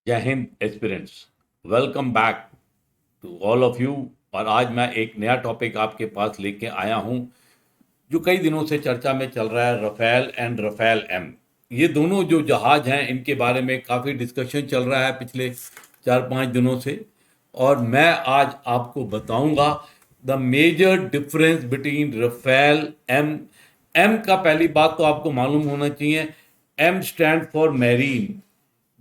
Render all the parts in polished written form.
जय हिंद aspirants. Welcome back to all of you. और आज मैं एक नया टॉपिक आपके पास लेके आया हूं जो कई दिनों से चर्चा में चल रहा है, रफेल एंड रफेल एम। ये दोनों जो जहाज हैं इनके बारे में काफ़ी डिस्कशन चल रहा है पिछले 4-5 दिनों से। और मैं आज आपको बताऊंगा the major difference between Rafale M. M का पहली बात तो आपको मालूम होना चाहिए, एम स्टैंड फॉर मैरीन।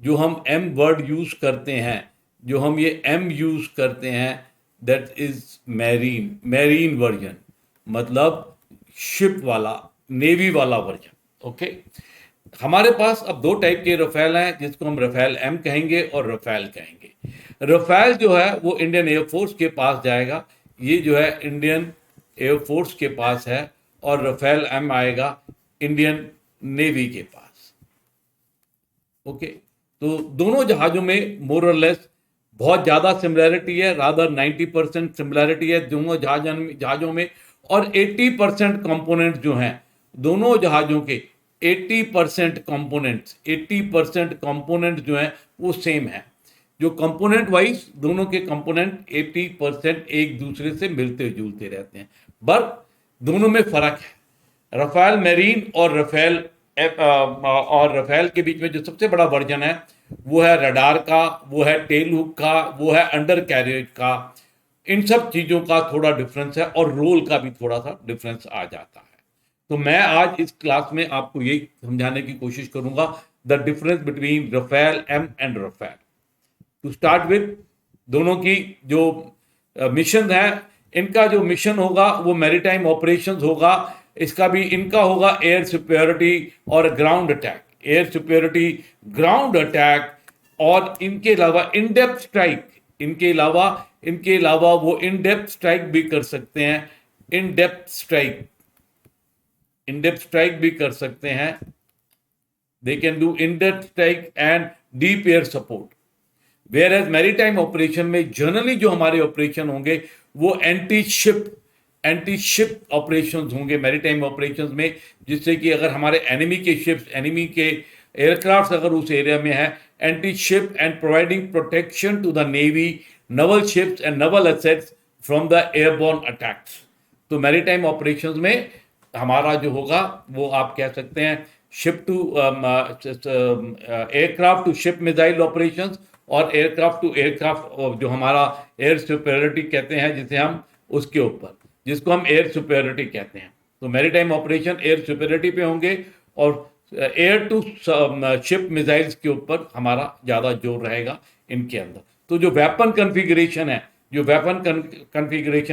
जो हम एम वर्ड यूज करते हैं, जो हम ये एम यूज करते हैं, that is marine, marine version, मतलब शिप वाला, नेवी वाला वर्जन। ओके। हमारे पास अब दो टाइप के रफेल हैं, जिसको हम रफेल एम कहेंगे और रफेल कहेंगे। रफेल जो है वो इंडियन एयरफोर्स के पास जाएगा, ये जो है इंडियन एयरफोर्स के पास है। और रफेल एम आएगा इंडियन नेवी के पास। ओके। तो दोनों जहाजों में मोर और लेस बहुत ज़्यादा सिमिलैरिटी है, रादर 90% सिमिलैरिटी है दोनों जहाजों में। और 80% कंपोनेंट्स जो हैं दोनों जहाजों के, 80% कंपोनेंट्स जो हैं वो सेम है। जो कंपोनेंट वाइज दोनों के कंपोनेंट 80% एक दूसरे से मिलते जुलते रहते हैं, पर दोनों में फर्क है। रफेल मैरीन और रफेल के बीच में जो सबसे बड़ा वर्जन है वो है रडार का, वो है टेल हुक का, वो है अंडर कैरियज का। इन सब चीज़ों का थोड़ा डिफरेंस है और रोल का भी थोड़ा सा डिफरेंस आ जाता है। तो मैं आज इस क्लास में आपको यही समझाने की कोशिश करूंगा, the difference between Rafale M and Rafale. To start with, दोनों की जो मिशन है, इनका जो मिशन होगा वो मैरीटाइम ऑपरेशंस होगा। इसका भी इनका होगा एयर सिक्योरिटी और ground attack, air security, ground attack. और इनके अलावा इन डेप्थ स्ट्राइक, इनके अलावा वो इन डेप्थ स्ट्राइक भी कर सकते हैं, in depth strike, in depth strike भी कर सकते हैं। They can do in depth strike and deep air support. Whereas maritime operation में जनरली जो हमारे ऑपरेशन होंगे वो एंटी शिप ऑपरेशंस होंगे मैरीटाइम ऑपरेशंस में, जिससे कि अगर हमारे एनिमी के एयरक्राफ्ट अगर उस एरिया में है, anti ship and providing protection to the navy, naval ships and naval assets from the airborne attacks. तो मैरीटाइम ऑपरेशंस में हमारा जो होगा वो आप कह सकते हैं ship to aircraft to ship missile operations, और एयरक्राफ्ट टू एयरक्राफ्ट जो हमारा एयर सुपेरियरिटी कहते हैं, जिसे हम उसके ऊपर, जिसको हम एयर सुपेरियरिटी कहते हैं। तो मैरीटाइम ऑपरेशन एयर सुपेरियरिटी पे होंगे और एयर टू शिप मिसाइल्स के ऊपर हमारा ज़्यादा जोर रहेगा इनके अंदर। तो जो वेपन कन्फिगरेशन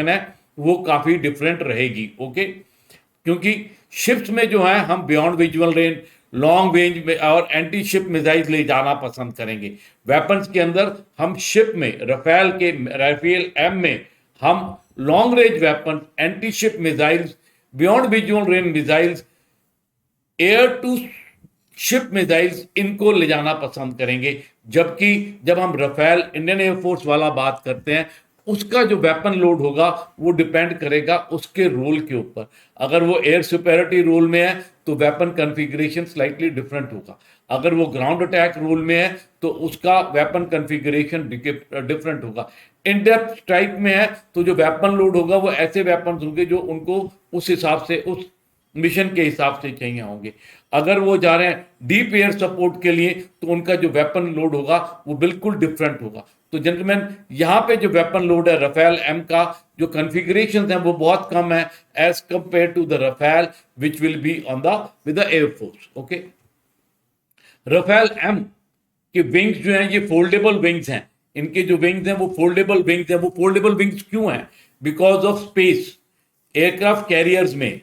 है वो काफ़ी डिफरेंट रहेगी। ओके। क्योंकि शिप्स में जो है हम beyond visual range, long range में और एंटी शिप मिसाइल ले जाना पसंद करेंगे। वेपन्स के अंदर हम शिप में, राफेल एम में हम long range weapon, anti ship missiles, beyond visual range missiles, air to ship missiles, इनको ले जाना पसंद करेंगे। जबकि जब हम रफेल इंडियन एयरफोर्स वाला बात करते हैं, उसका जो वेपन लोड होगा वो डिपेंड करेगा उसके रोल के ऊपर। अगर वो एयर सुपेरियरिटी रोल में है तो वेपन कन्फिग्रेशन स्लाइटली डिफरेंट होगा। अगर वो ग्राउंड अटैक रोल में है तो उसका वेपन कन्फिग्रेशन डिफरेंट होगा। इन डेप्थ स्ट्राइक में है तो जो वेपन लोड होगा वो ऐसे वेपन होंगे जो उनको उस हिसाब से, उस मिशन के हिसाब से चाहिए होंगे। अगर वो जा रहे हैं डीप एयर सपोर्ट के लिए तो उनका जो वेपन लोड होगा वो बिल्कुल डिफरेंट होगा। तो जेंटलमैन, यहाँ पे जो वेपन लोड है रफेल एम का, जो कॉन्फ़िगरेशन है वो बहुत कम है as compared to the Rafale which will be on the with the air force. Okay. Rafale M के विंग्स जो हैं ये फोल्डेबल विंग्स हैं। इनके जो विंग्स हैं वो फोल्डेबल विंग्स हैं। वो फोल्डेबल विंग्स क्यों हैं? Because of space. Aircraft carriers में,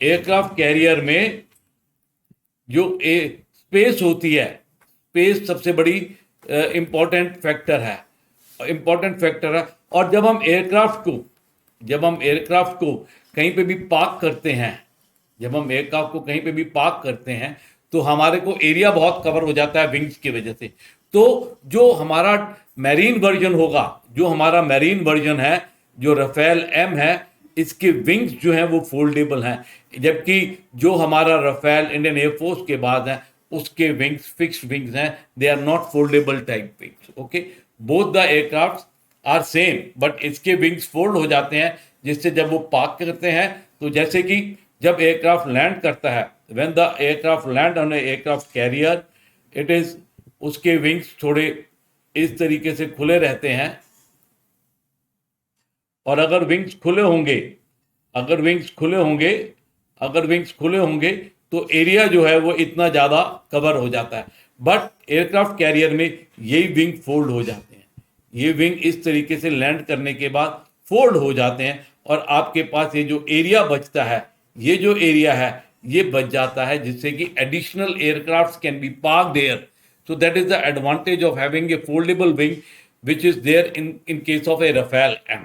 एयरक्राफ्ट कैरियर में जो स्पेस होती है, स्पेस सबसे बड़ी इंपॉर्टेंट फैक्टर है। और जब हम एयरक्राफ्ट को कहीं पे भी पार्क करते हैं, तो हमारे को एरिया बहुत कवर हो जाता है विंग्स की वजह से। तो जो हमारा मैरीन वर्जन है, जो रफेल एम है, इसके विंग्स जो हैं वो फोल्डेबल हैं। जबकि जो हमारा रफेल इंडियन एयरफोर्स के बाद है उसके विंग्स फिक्स्ड विंग्स हैं, they are not foldable type wings. Okay, both the aircraft are same, but इसके विंग्स फोल्ड हो जाते हैं, जिससे जब वो पार्क करते हैं, तो जैसे कि जब एयरक्राफ्ट लैंड करता है, when the aircraft land on aircraft carrier, it is उसके विंग्स थोड़े इस तरीके से खुले रहते हैं। और अगर विंग्स खुले होंगे, अगर विंग्स खुले होंगे अगर विंग्स खुले होंगे तो एरिया जो है वो इतना ज़्यादा कवर हो जाता है। बट एयरक्राफ्ट कैरियर में यही विंग फोल्ड हो जाते हैं, ये विंग इस तरीके से लैंड करने के बाद फोल्ड हो जाते हैं, और आपके पास ये जो एरिया बचता है, ये जो एरिया है ये बच जाता है, जिससे कि additional aircraft can be parked there. So that is the advantage of having a foldable wing, which is there in case of a Rafale M.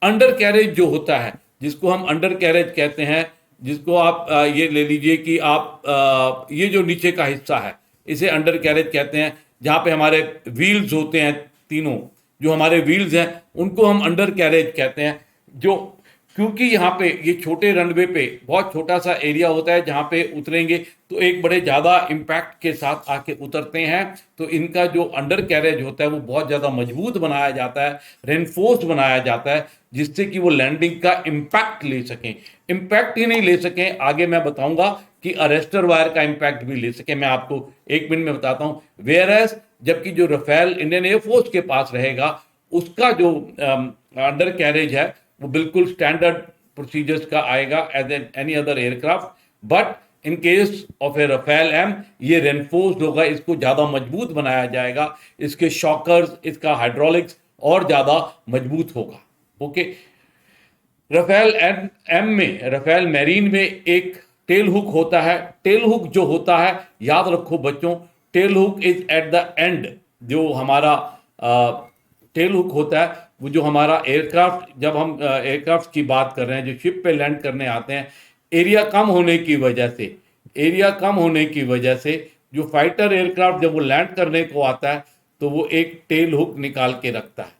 Under carriage जो होता है, जिसको हम अंडर कैरेज कहते हैं, जिसको आप ये ले लीजिए कि आप ये जो नीचे का हिस्सा है इसे अंडर कैरेज कहते हैं, जहाँ पे हमारे व्हील्स होते हैं, तीनों जो हमारे व्हील्स हैं उनको हम अंडर कैरेज कहते हैं। जो क्योंकि यहाँ पे ये छोटे रनवे पे बहुत छोटा सा एरिया होता है, जहाँ पे उतरेंगे तो एक बड़े ज़्यादा इम्पैक्ट के साथ आके उतरते हैं, तो इनका जो अंडर कैरेज होता है वो बहुत ज़्यादा मजबूत बनाया जाता है, रेनफोर्स बनाया जाता है, जिससे कि वो लैंडिंग का इम्पैक्ट ले सकें। इम्पैक्ट ही नहीं ले सकें, आगे मैं बताऊंगा कि अरेस्टर वायर का इम्पैक्ट भी ले सकें, मैं आपको एक मिनट में बताता हूँ। वेयरएज जबकि जो राफेल इंडियन एयरफोर्स के पास रहेगा, उसका जो अंडर कैरेज है वो बिल्कुल स्टैंडर्ड प्रोसीजर्स का आएगा as any other aircraft, but in case of a Rafale M ये रेनफोर्स्ड होगा, इसको ज़्यादा मजबूत बनाया जाएगा, इसके शॉकर्स, इसका हाइड्रोलिक्स और ज़्यादा मजबूत होगा। ओके, राफेल एम में, राफेल मैरीन में एक टेल हुक होता है। टेल हुक जो होता है, याद रखो बच्चों, tail hook is at the end. जो हमारा टेल हुक होता है वो जो हमारा एयरक्राफ्ट, जब हम एयरक्राफ्ट की बात कर रहे हैं जो शिप पे लैंड करने आते हैं, एरिया कम होने की वजह से, एरिया कम होने की वजह से जो फाइटर एयरक्राफ्ट जब वो लैंड करने को आता है तो वो एक टेल हुक निकाल के रखता है।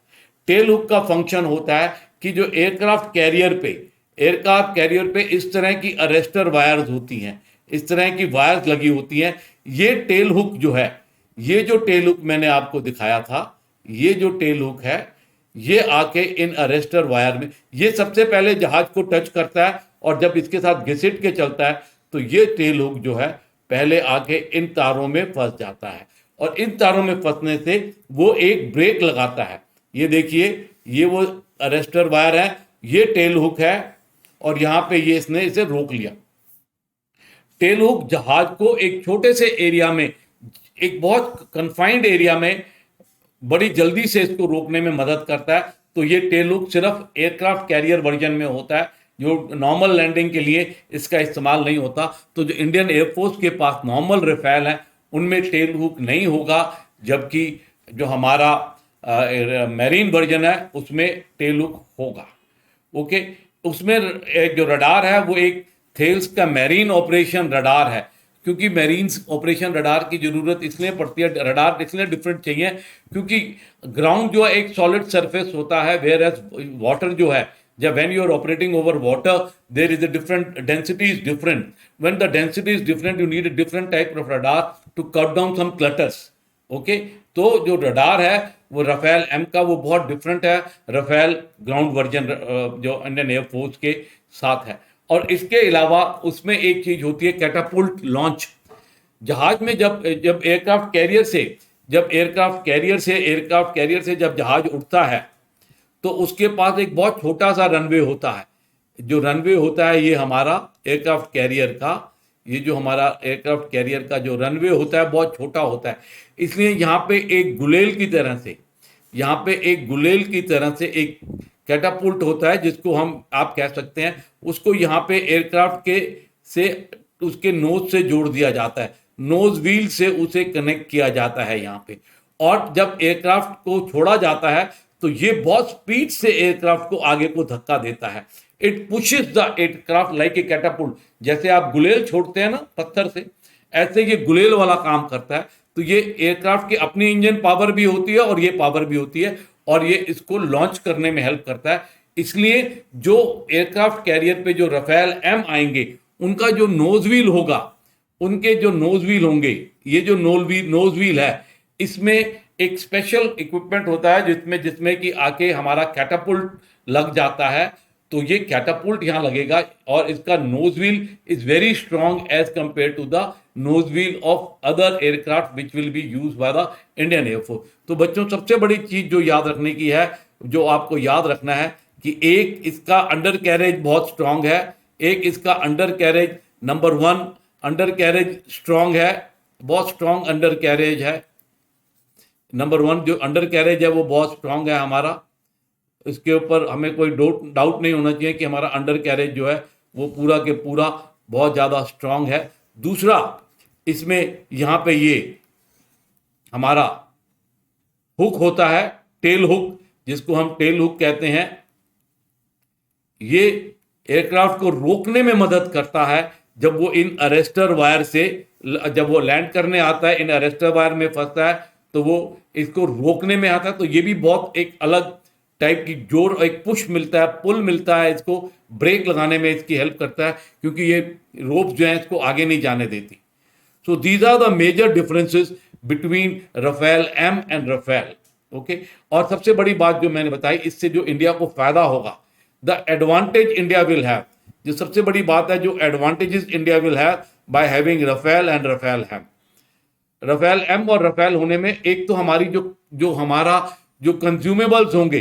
टेल हुक का फंक्शन होता है कि जो एयरक्राफ्ट कैरियर पे इस तरह की अरेस्टर वायर्स होती हैं, इस तरह की वायर्स लगी होती हैं। ये टेल हुक जो है, ये जो टेल हुक मैंने आपको दिखाया था, ये जो टेल हुक है, ये आके इन अरेस्टर वायर में, ये सबसे पहले जहाज को टच करता है, और जब इसके साथ घिसट के चलता है तो ये टेल हुक जो है पहले आके इन तारों में फंस जाता है, और इन तारों में फंसने से वो एक ब्रेक लगाता है। ये देखिए, ये वो अरेस्टर वायर है, ये टेल हुक है, और यहाँ पे ये इसने इसे रोक लिया। टेल हुक जहाज को एक छोटे से एरिया में, एक बहुत कन्फाइंड एरिया में बड़ी जल्दी से इसको रोकने में मदद करता है। तो ये टेल हुक सिर्फ एयरक्राफ्ट कैरियर वर्जन में होता है, जो नॉर्मल लैंडिंग के लिए इसका इस्तेमाल नहीं होता। तो जो इंडियन एयरफोर्स के पास नॉर्मल राफेल है उनमें टेल हुक नहीं होगा, जबकि जो हमारा मैरीन वर्जन है उसमें टेल हुक होगा। ओके, उसमें जो रडार है वो एक थेल्स का मैरीन ऑपरेशन रडार है, क्योंकि मैरीन ऑपरेशन रडार की जरूरत इसलिए पड़ती है, रडार इसलिए डिफरेंट चाहिए क्योंकि ग्राउंड जो है एक सॉलिड सरफेस होता है, वेयर एज वाटर जो है, जब when you are operating over water there is a different density is different, when the density is different you need a different type of radar to cut down some clutters. Okay, तो जो radar है वो Rafale M का वो बहुत different है Rafale ground version जो Indian air force के साथ है। और इसके अलावा उसमें एक चीज होती है कैटापुल्ट लॉन्च। जहाज में जब जब एयरक्राफ्ट कैरियर से जब जहाज उड़ता है तो उसके पास एक बहुत छोटा सा रनवे होता है। जो रनवे होता है ये हमारा एयरक्राफ्ट कैरियर का, ये जो हमारा एयरक्राफ्ट कैरियर का जो रनवे होता है बहुत छोटा होता है, इसलिए यहाँ पे एक गुलेल की तरह से, यहाँ पे एक गुलेल की तरह से एक कैटापुल्ट होता है, जिसको हम आप कह सकते हैं, उसको यहाँ पे एयरक्राफ्ट के से उसके नोज से जोड़ दिया जाता है, नोज व्हील से उसे कनेक्ट किया जाता है यहाँ पे। और जब एयरक्राफ्ट को छोड़ा जाता है तो ये बहुत स्पीड से एयरक्राफ्ट को आगे को धक्का देता है। It pushes the aircraft like a catapult. जैसे आप गुलेल छोड़ते हैं ना पत्थर से, ऐसे ये गुलेल वाला काम करता है। तो ये एयरक्राफ्ट की अपनी इंजन पावर भी होती है और ये पावर भी होती है, और ये इसको लॉन्च करने में हेल्प करता है। इसलिए जो एयरक्राफ्ट कैरियर पे जो राफेल एम आएंगे उनका जो नोज व्हील होगा उनके जो नोज व्हील होंगे, ये जो नोज व्हील है, इसमें एक स्पेशल इक्विपमेंट होता है जिसमें जिसमें कि आके हमारा कैटापुल्ट लग जाता है। तो ये कैटापुल्ट यहाँ लगेगा और इसका nose wheel is very strong as compared to the nose wheel of other aircraft which will be use by the Indian air force. तो बच्चों, सबसे बड़ी चीज जो याद रखने की है, जो आपको याद रखना है कि एक इसका अंडर कैरेज बहुत स्ट्रांग है, एक इसका under carriage number 1 under carriage strong है, बहुत स्ट्रांग अंडर कैरेज है। नंबर 1 जो अंडर कैरेज है वो बहुत स्ट्रांग है हमारा, इसके ऊपर हमें कोई डाउट नहीं होना चाहिए कि हमारा अंडर कैरेज जो है वो पूरा के पूरा बहुत ज़्यादा स्ट्रांग है। दूसरा, इसमें यहाँ पे ये हमारा हुक होता है, टेल हुक, जिसको हम टेल हुक कहते हैं। ये एयरक्राफ्ट को रोकने में मदद करता है जब वो इन अरेस्टर वायर से, जब वो लैंड करने आता है इन अरेस्टर वायर में फंसता है तो वो इसको रोकने में आता है। तो ये भी बहुत एक अलग टाइप की जोर, एक पुश मिलता है, पुल मिलता है, इसको ब्रेक लगाने में इसकी हेल्प करता है, क्योंकि ये रोप जो है इसको आगे नहीं जाने देती। So these are the major differences between Rafale M and Rafale. Okay, और सबसे बड़ी बात जो मैंने बताई, इससे जो इंडिया को फायदा होगा, the advantage India will have, जो सबसे बड़ी बात है, जो advantages India will have by having Rafale and Rafale M. Rafale M और राफेल होने में एक तो हमारी जो हमारा जो कंज्यूमेबल्स होंगे,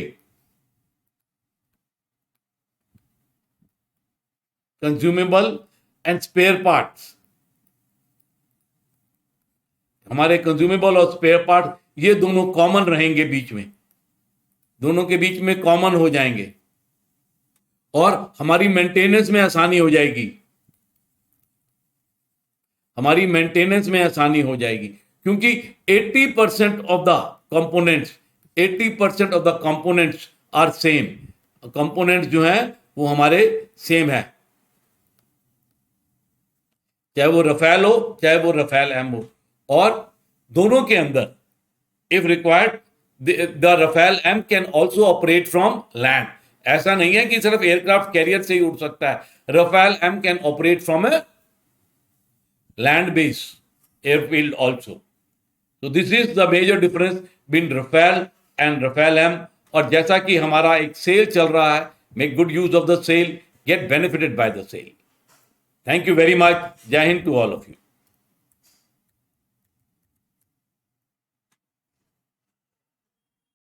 कंज्यूमेबल एंड स्पेयर पार्ट्स, हमारे कंज्यूमेबल और स्पेयर पार्ट ये दोनों कॉमन रहेंगे, बीच में दोनों के बीच में कॉमन हो जाएंगे और हमारी मेंटेनेंस में आसानी हो जाएगी, हमारी मेंटेनेंस में आसानी हो जाएगी, क्योंकि 80% of the components 80% of the components are same. Components जो हैं वो हमारे सेम है, चाहे वो राफेल हो चाहे वो राफेल एम हो। और दोनों के अंदर if required the Rafale M can also operate from land. ऐसा नहीं है कि सिर्फ एयरक्राफ्ट कैरियर से ही उड़ सकता है, Rafale M can operate from a land base airfield also. So this is the major difference between Rafale and Rafale M। और जैसा कि हमारा एक सेल चल रहा है, make good use of the sale, get benefited by the sale। Thank you very much। जय Hind to all of you।